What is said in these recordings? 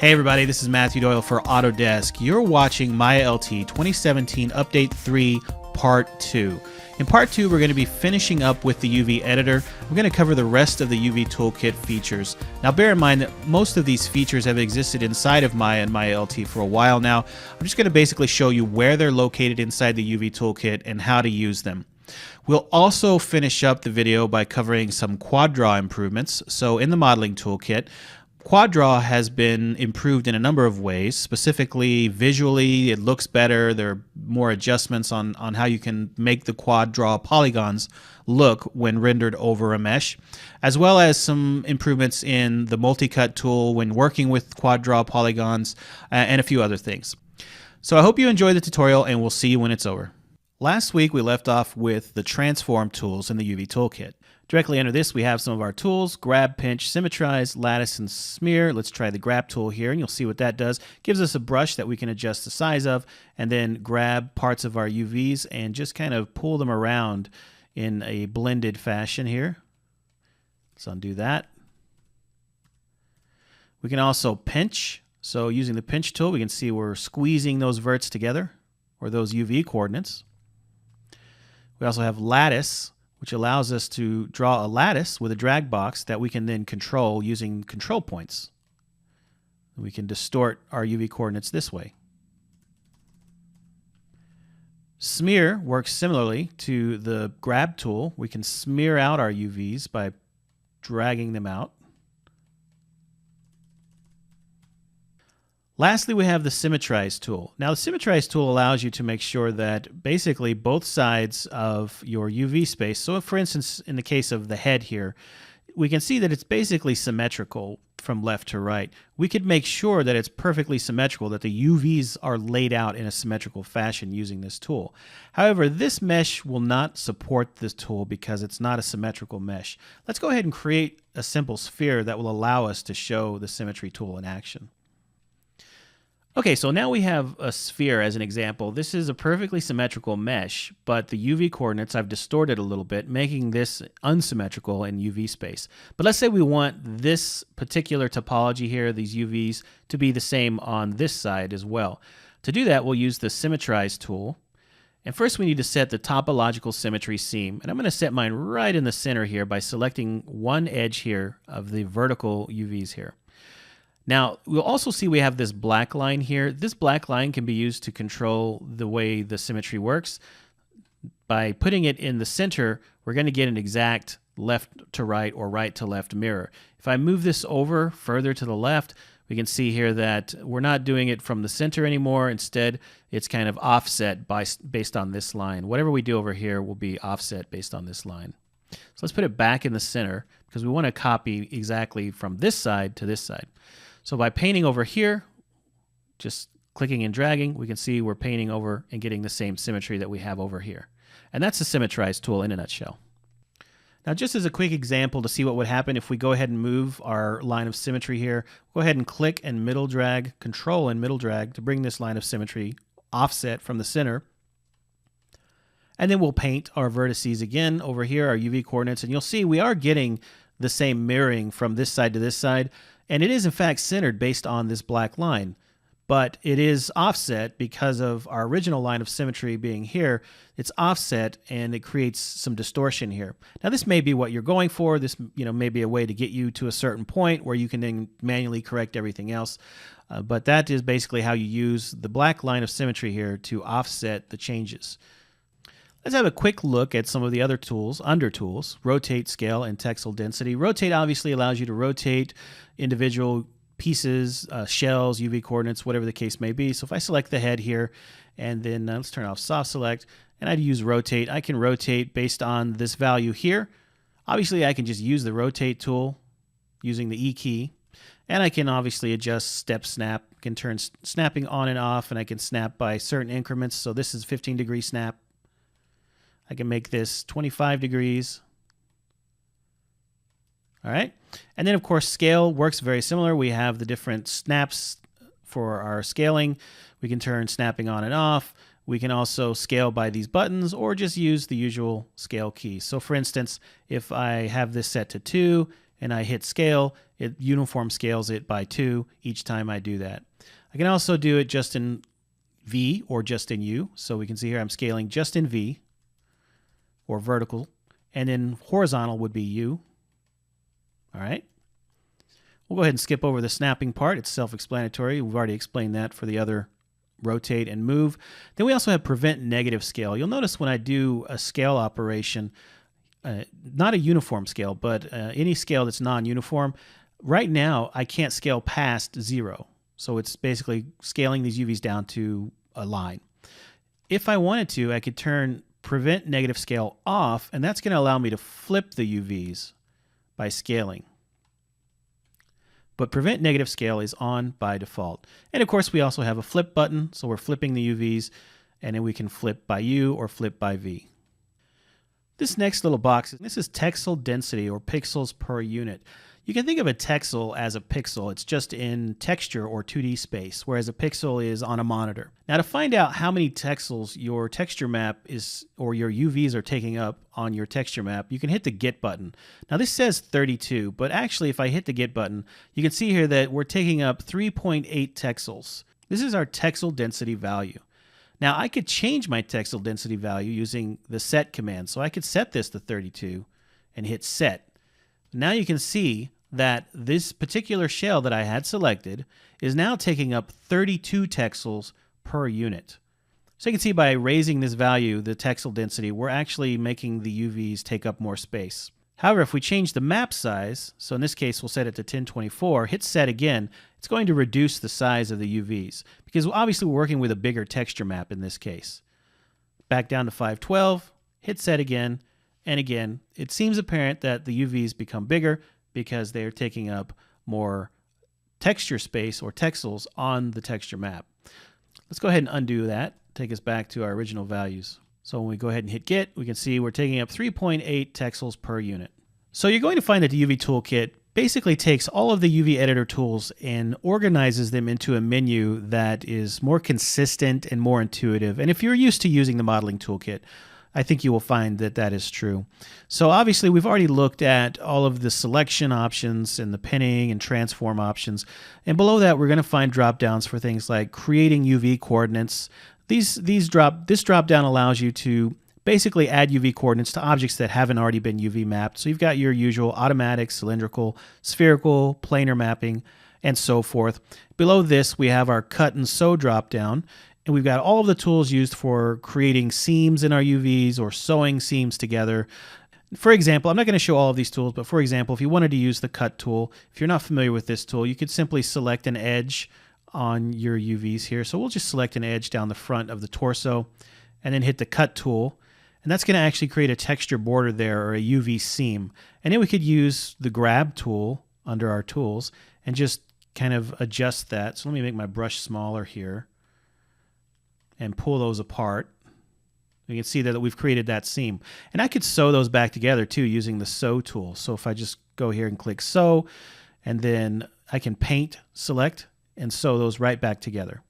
Hey everybody, this is Matthew Doyle for Autodesk. You're watching Maya LT 2017 Update 3 Part 2. In Part 2, we're going to be finishing up with the UV editor. We're going to cover the rest of the UV Toolkit features. Now bear in mind that most of these features have existed inside of Maya and Maya LT for a while now. I'm just going to basically show you where they're located inside the UV Toolkit and how to use them. We'll also finish up the video by covering some Quadra improvements. So in the modeling toolkit, Quadra has been improved in a number of ways. Specifically, visually, it looks better. There are more adjustments on how you can make the Quadra polygons look when rendered over a mesh, as well as some improvements in the multi-cut tool when working with Quadra polygons, and a few other things. So I hope you enjoy the tutorial, and we'll see you when it's over. Last week, we left off with the transform tools in the UV Toolkit. Directly under this, we have some of our tools: grab, pinch, symmetrize, lattice, and smear. Let's try the grab tool here, and you'll see what that does. Gives us a brush that we can adjust the size of, and then grab parts of our UVs and just kind of pull them around in a blended fashion here. Let's undo that. We can also pinch. So using the pinch tool, we can see we're squeezing those verts together, or those UV coordinates. We also have lattice, which allows us to draw a lattice with a drag box that we can then control using control points. We can distort our UV coordinates this way. Smear works similarly to the grab tool. We can smear out our UVs by dragging them out. Lastly, we have the Symmetrize tool. Now, the Symmetrize tool allows you to make sure that basically both sides of your UV space, so if, for instance, in the case of the head here, we can see that it's basically symmetrical from left to right. We could make sure that it's perfectly symmetrical, that the UVs are laid out in a symmetrical fashion using this tool. However, this mesh will not support this tool because it's not a symmetrical mesh. Let's go ahead and create a simple sphere that will allow us to show the symmetry tool in action. Okay, so now we have a sphere as an example. This is a perfectly symmetrical mesh, but the UV coordinates I've distorted a little bit, making this unsymmetrical in UV space. But let's say we want this particular topology here, these UVs, to be the same on this side as well. To do that, we'll use the Symmetrize tool. And first we need to set the topological symmetry seam. And I'm going to set mine right in the center here by selecting one edge here of the vertical UVs here. Now, we'll also see we have this black line here. This black line can be used to control the way the symmetry works. By putting it in the center, we're going to get an exact left to right or right to left mirror. If I move this over further to the left, we can see here that we're not doing it from the center anymore. Instead, it's kind of offset based on this line. Whatever we do over here will be offset based on this line. So let's put it back in the center because we want to copy exactly from this side to this side. So by painting over here, just clicking and dragging, we can see we're painting over and getting the same symmetry that we have over here. And that's the Symmetrize tool in a nutshell. Now, just as a quick example to see what would happen if we go ahead and move our line of symmetry here, go ahead and click and middle drag, control and middle drag to bring this line of symmetry offset from the center. And then we'll paint our vertices again over here, our UV coordinates, and you'll see we are getting the same mirroring from this side to this side. And it is, in fact, centered based on this black line. But it is offset because of our original line of symmetry being here. It's offset, and it creates some distortion here. Now, this may be what you're going for. This may be a way to get you to a certain point where you can then manually correct everything else. But that is basically how you use the black line of symmetry here to offset the changes. Let's have a quick look at some of the other tools, under tools: rotate, scale, and texel density. Rotate obviously allows you to rotate individual pieces, shells, UV coordinates, whatever the case may be. So if I select the head here, and then let's turn off soft select, and I'd use rotate, I can rotate based on this value here. Obviously, I can just use the rotate tool using the E key, and I can obviously adjust step snap. I can turn snapping on and off, and I can snap by certain increments. So this is 15-degree snap. I can make this 25 degrees. All right. And then, of course, scale works very similar. We have the different snaps for our scaling. We can turn snapping on and off. We can also scale by these buttons or just use the usual scale keys. So, for instance, if I have this set to 2 and I hit scale, It uniform scales it by 2 each time I do that. I can also do it just in V or just in U. So we can see here I'm scaling just in V or vertical, and then horizontal would be U. All right. We'll go ahead and skip over the snapping part. It's self-explanatory. We've already explained that for the other rotate and move. Then we also have prevent negative scale. You'll notice when I do a scale operation, not a uniform scale, but any scale that's non-uniform, right now I can't scale past 0. So it's basically scaling these UVs down to a line. If I wanted to, I could turn prevent negative scale off, and that's going to allow me to flip the UVs by scaling. But prevent negative scale is on by default. And of course, we also have a flip button, so we're flipping the UVs, and then we can flip by U or flip by V. This next little box, this is texel density or pixels per unit. You can think of a texel as a pixel. It's just in texture or 2D space, whereas a pixel is on a monitor. Now, to find out how many texels your texture map is, or your UVs are taking up on your texture map, you can hit the Get button. Now, this says 32, but actually, if I hit the Get button, you can see here that we're taking up 3.8 texels. This is our texel density value. Now, I could change my texel density value using the Set command. So I could set this to 32 and hit Set. Now you can see that this particular shell that I had selected is now taking up 32 texels per unit. So you can see by raising this value, the texel density, we're actually making the UVs take up more space. However, if we change the map size, so in this case we'll set it to 1024, hit set again, it's going to reduce the size of the UVs because obviously we're working with a bigger texture map in this case. Back down to 512, hit set again, and again, it seems apparent that the UVs become bigger because they're taking up more texture space or texels on the texture map. Let's go ahead and undo that, take us back to our original values. So when we go ahead and hit Get, we can see we're taking up 3.8 texels per unit. So you're going to find that the UV Toolkit basically takes all of the UV editor tools and organizes them into a menu that is more consistent and more intuitive. And if you're used to using the modeling toolkit, I think you will find that that is true. So obviously we've already looked at all of the selection options and the pinning and transform options. And below that, we're going to find drop downs for things like creating UV coordinates. This drop down allows you to basically add UV coordinates to objects that haven't already been UV mapped. So you've got your usual automatic, cylindrical, spherical, planar mapping, and so forth. Below this, we have our cut and sew drop down. And we've got all of the tools used for creating seams in our UVs or sewing seams together. For example, I'm not going to show all of these tools, but for example, if you wanted to use the cut tool, if you're not familiar with this tool, you could simply select an edge on your UVs here. So we'll just select an edge down the front of the torso and then hit the cut tool. And that's going to actually create a texture border there or a UV seam. And then we could use the grab tool under our tools and just kind of adjust that. So let me make my brush smaller here and pull those apart. You can see that we've created that seam. And I could sew those back together too using the sew tool. So if I just go here and click sew, and then I can paint, select, and sew those right back together.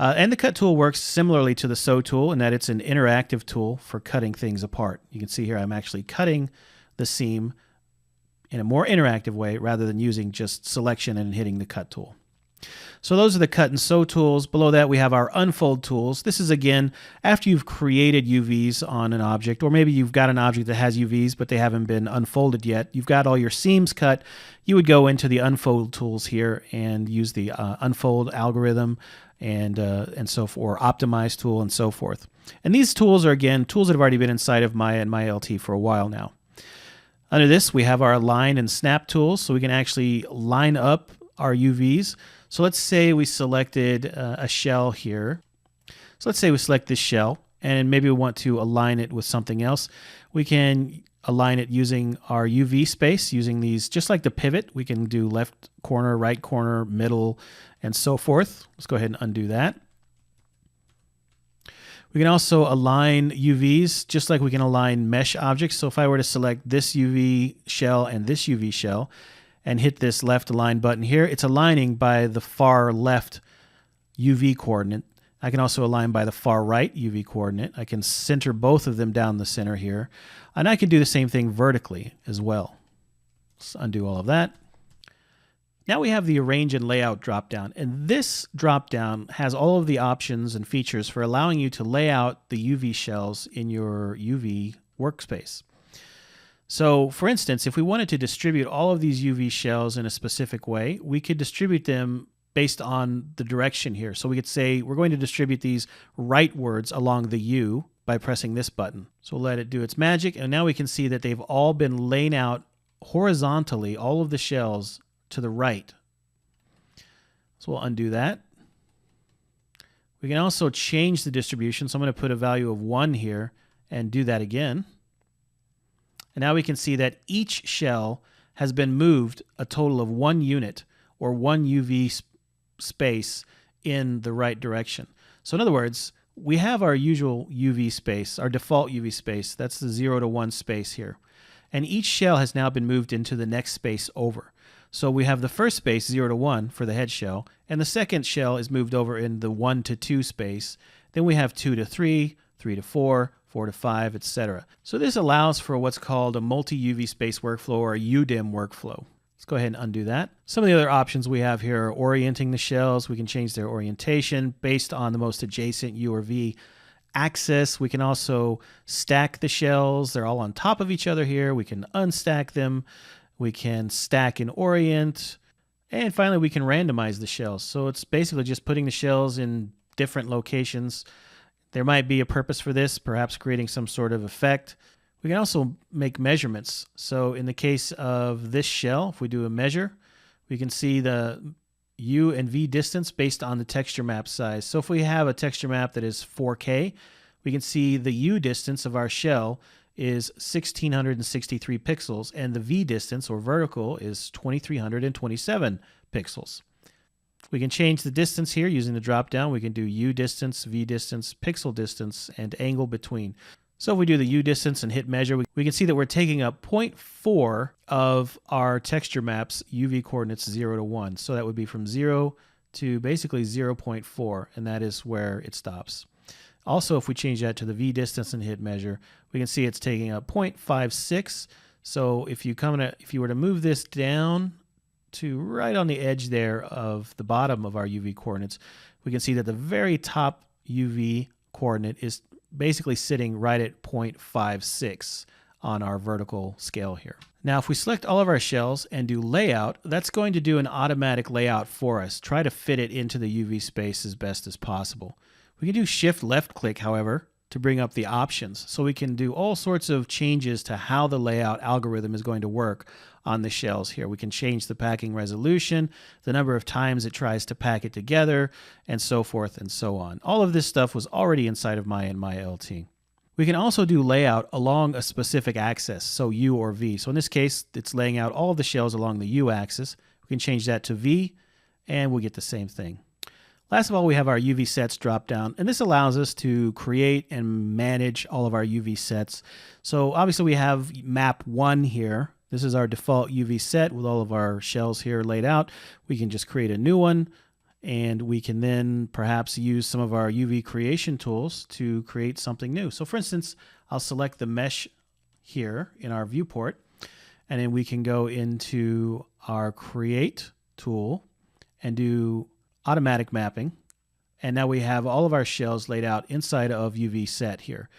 And the cut tool works similarly to the sew tool in that it's an interactive tool for cutting things apart. You can see here I'm actually cutting the seam in a more interactive way rather than using just selection and hitting the cut tool. So those are the cut and sew tools. Below that we have our unfold tools. This is again after you've created UVs on an object, or maybe you've got an object that has UVs but they haven't been unfolded yet. You've got all your seams cut. You would go into the unfold tools here and use the unfold algorithm and so forth, or optimize tool and so forth. And these tools are again tools that have already been inside of Maya and Maya LT for a while now. Under this we have our line and snap tools, so we can actually line up our UVs. So let's say we selected a shell here. So let's say we select this shell and maybe we want to align it with something else. We can align it using our UV space, using these, just like the pivot. We can do left corner, right corner, middle, and so forth. Let's go ahead and undo that. We can also align UVs just like we can align mesh objects. So if I were to select this UV shell and this UV shell, and hit this left align button here, it's aligning by the far left UV coordinate. I can also align by the far right UV coordinate. I can center both of them down the center here. And I can do the same thing vertically as well. Let's undo all of that. Now we have the Arrange and Layout dropdown, and this dropdown has all of the options and features for allowing you to lay out the UV shells in your UV workspace. So, for instance, if we wanted to distribute all of these UV shells in a specific way, we could distribute them based on the direction here. So we could say we're going to distribute these rightwards along the U by pressing this button. So we'll let it do its magic, and now we can see that they've all been laid out horizontally, all of the shells to the right. So we'll undo that. We can also change the distribution. So I'm going to put a value of 1 here and do that again. And now we can see that each shell has been moved a total of 1 unit or 1 UV space in the right direction. So in other words, we have our usual UV space, our default UV space. That's the 0 to 1 space here. And each shell has now been moved into the next space over. So we have the first space, 0 to 1, for the head shell, and the second shell is moved over in the 1 to 2 space. Then we have 2 to 3, 3 to 4, 4 to 5, etc. So this allows for what's called a multi-UV space workflow, or a UDIM workflow. Let's go ahead and undo that. Some of the other options we have here are orienting the shells. We can change their orientation based on the most adjacent U or V axis. We can also stack the shells. They're all on top of each other here. We can unstack them. We can stack and orient. And finally, we can randomize the shells. So it's basically just putting the shells in different locations. There might be a purpose for this, perhaps creating some sort of effect. We can also make measurements. So in the case of this shell, if we do a measure, we can see the U and V distance based on the texture map size. So if we have a texture map that is 4K, we can see the U distance of our shell is 1663 pixels, and the V distance, or vertical, is 2327 pixels. We can change the distance here using the drop down. We can do U distance, V distance, pixel distance, and angle between. So if we do the U distance and hit measure, we can see that we're taking up 0.4 of our texture map's UV coordinates 0 to 1. So that would be from 0 to basically 0.4, and that is where it stops. Also, if we change that to the V distance and hit measure, we can see it's taking up 0.56. So if you were to move this down to right on the edge there of the bottom of our UV coordinates, we can see that the very top UV coordinate is basically sitting right at 0.56 on our vertical scale here. Now, if we select all of our shells and do layout, that's going to do an automatic layout for us. Try to fit it into the UV space as best as possible. We can do shift left click, however, to bring up the options. So we can do all sorts of changes to how the layout algorithm is going to work on the shells here. We can change the packing resolution, the number of times it tries to pack it together, and so forth and so on. All of this stuff was already inside of my LT. We can also do layout along a specific axis, so U or V. So in this case, it's laying out all of the shells along the U axis. We can change that to V, and we'll get the same thing. Last of all, we have our UV sets drop down, and this allows us to create and manage all of our UV sets. So obviously we have map 1 here. This is our default UV set with all of our shells here laid out. We can just create a new one, and we can then perhaps use some of our UV creation tools to create something new. So for instance, I'll select the mesh here in our viewport, and then we can go into our create tool and do automatic mapping, and now we have all of our shells laid out inside of UV set here.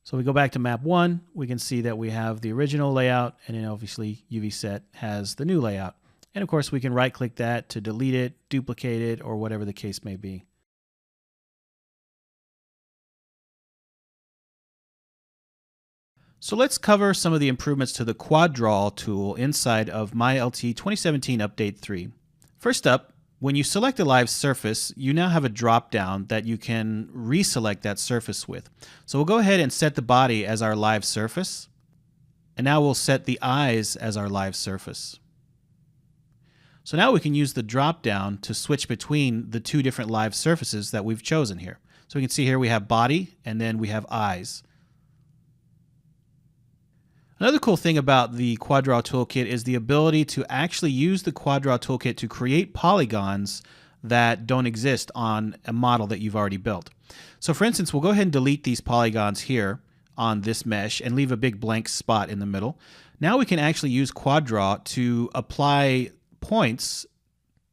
So we go back to map 1, we can see that we have the original layout, and then obviously UV set has the new layout. And of course we can right click that to delete it, duplicate it, or whatever the case may be. So let's cover some of the improvements to the Quadra tool inside of MyLT 2017 Update 3. First up, when you select a live surface, you now have a drop-down that you can reselect that surface with. So we'll go ahead and set the body as our live surface. And now we'll set the eyes as our live surface. So now we can use the drop-down to switch between the two different live surfaces that we've chosen here. So we can see here we have body, and then we have eyes. Another cool thing about the Quadra Toolkit is the ability to actually use the Quadra Toolkit to create polygons that don't exist on a model that you've already built. So for instance, we'll go ahead and delete these polygons here on this mesh and leave a big blank spot in the middle. Now we can actually use Quadra to apply points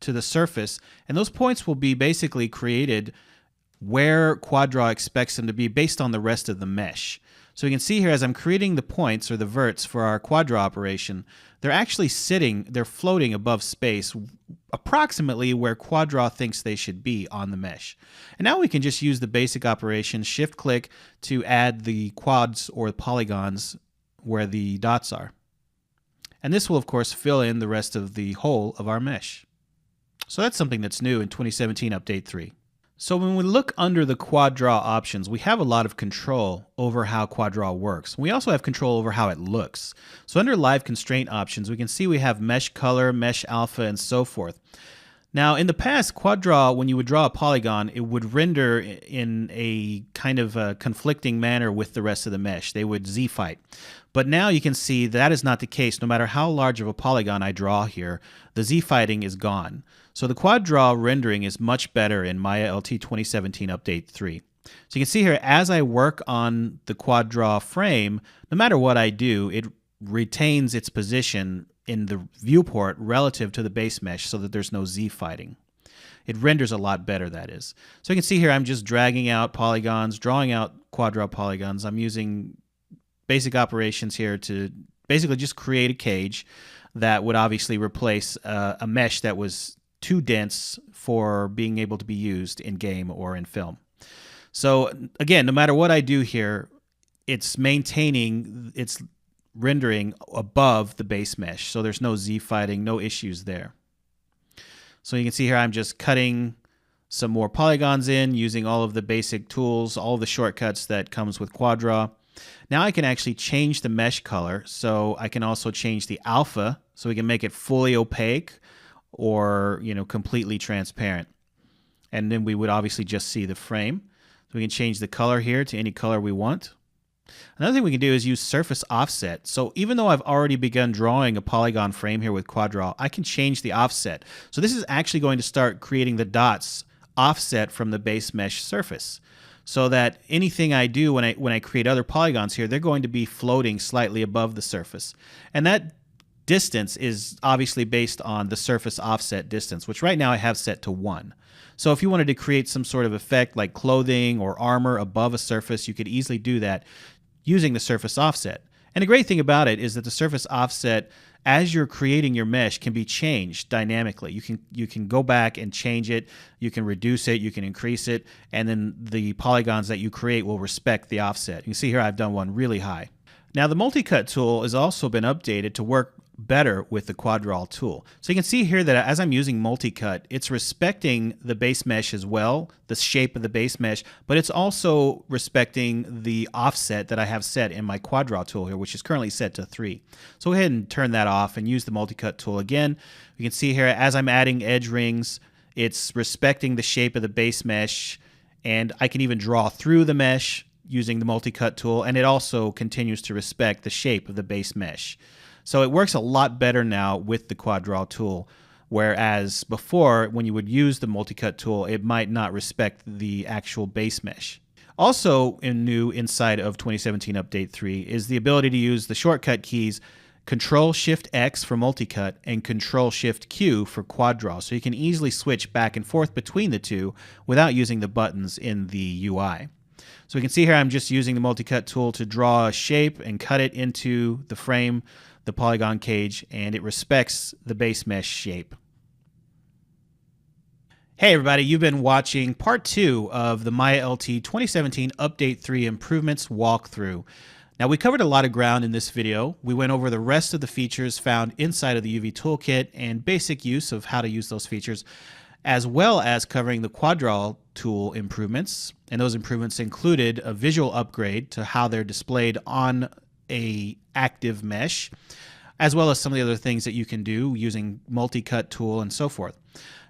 to the surface, and those points will be basically created where Quadra expects them to be based on the rest of the mesh. So you can see here as I'm creating the points or the verts for our Quadra operation, they're actually they're floating above space approximately where Quadra thinks they should be on the mesh. And now we can just use the basic operation, shift click, to add the quads or polygons where the dots are. And this will of course fill in the rest of the whole of our mesh. So that's something that's new in 2017 Update 3. So when we look under the Quadra options, we have a lot of control over how Quadra works. We also have control over how it looks. So under live constraint options, we can see we have mesh color, mesh alpha, and so forth. Now in the past, Quadra, when you would draw a polygon, it would render in a kind of a conflicting manner with the rest of the mesh. They would Z-fight. But now you can see that is not the case. No matter how large of a polygon I draw here, the Z-fighting is gone. So the Quadra rendering is much better in Maya LT 2017 Update 3. So you can see here, as I work on the Quadra frame, no matter what I do, it retains its position in the viewport relative to the base mesh so that there's no Z-fighting. It renders a lot better, that is. So you can see here I'm just dragging out polygons, drawing out Quadra polygons. I'm using basic operations here to basically just create a cage that would obviously replace a mesh that was too dense for being able to be used in game or in film. So again, no matter what I do here, it's maintaining its rendering above the base mesh. So there's no Z-fighting, no issues there. So you can see here I'm just cutting some more polygons in using all of the basic tools, all the shortcuts that comes with Quadra. Now I can actually change the mesh color. So I can also change the alpha so we can make it fully opaque or completely transparent. And then we would obviously just see the frame. So we can change the color here to any color we want. Another thing we can do is use surface offset. So even though I've already begun drawing a polygon frame here with Quadra, I can change the offset. So this is actually going to start creating the dots offset from the base mesh surface, so that anything I do when I create other polygons here, they're going to be floating slightly above the surface. And that distance is obviously based on the surface offset distance, which right now I have set to 1. So if you wanted to create some sort of effect like clothing or armor above a surface, you could easily do that using the surface offset. And the great thing about it is that the surface offset, as you're creating your mesh, can be changed dynamically. You can go back and change it, you can reduce it, you can increase it, and then the polygons that you create will respect the offset. You can see here I've done one really high. Now the multi-cut tool has also been updated to work better with the Quadra tool. So you can see here that as I'm using multi-cut, it's respecting the base mesh as well, the shape of the base mesh, but it's also respecting the offset that I have set in my Quadra tool here, which is currently set to 3. So go ahead and turn that off and use the multi-cut tool again. You can see here as I'm adding edge rings, it's respecting the shape of the base mesh, and I can even draw through the mesh using the multi-cut tool, and it also continues to respect the shape of the base mesh. So it works a lot better now with the Quadra tool, whereas before, when you would use the multi-cut tool, it might not respect the actual base mesh. Also new inside of 2017 Update 3 is the ability to use the shortcut keys Control-Shift-X for multi-cut and Control-Shift-Q for Quadra, so you can easily switch back and forth between the two without using the buttons in the UI. So we can see here I'm just using the multi-cut tool to draw a shape and cut it into the frame, the polygon cage, and it respects the base mesh shape. Hey everybody, you've been watching part 2 of the Maya LT 2017 Update 3 Improvements walkthrough. Now we covered a lot of ground in this video. We went over the rest of the features found inside of the UV Toolkit and basic use of how to use those features, as well as covering the Quadra tool improvements. And those improvements included a visual upgrade to how they're displayed on a active mesh, as well as some of the other things that you can do using multi-cut tool and so forth.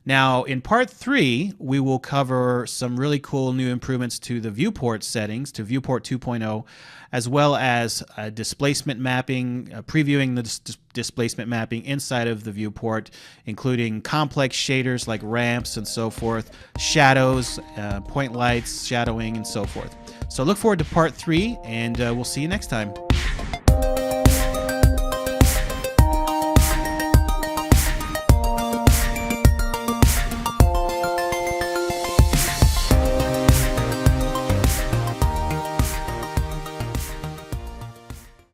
Now in part 3, we will cover some really cool new improvements to the viewport settings, to viewport 2.0, as well as displacement mapping, previewing the displacement mapping inside of the viewport, including complex shaders like ramps and so forth, shadows, point lights, shadowing, and so forth. So look forward to part 3, and we'll see you next time.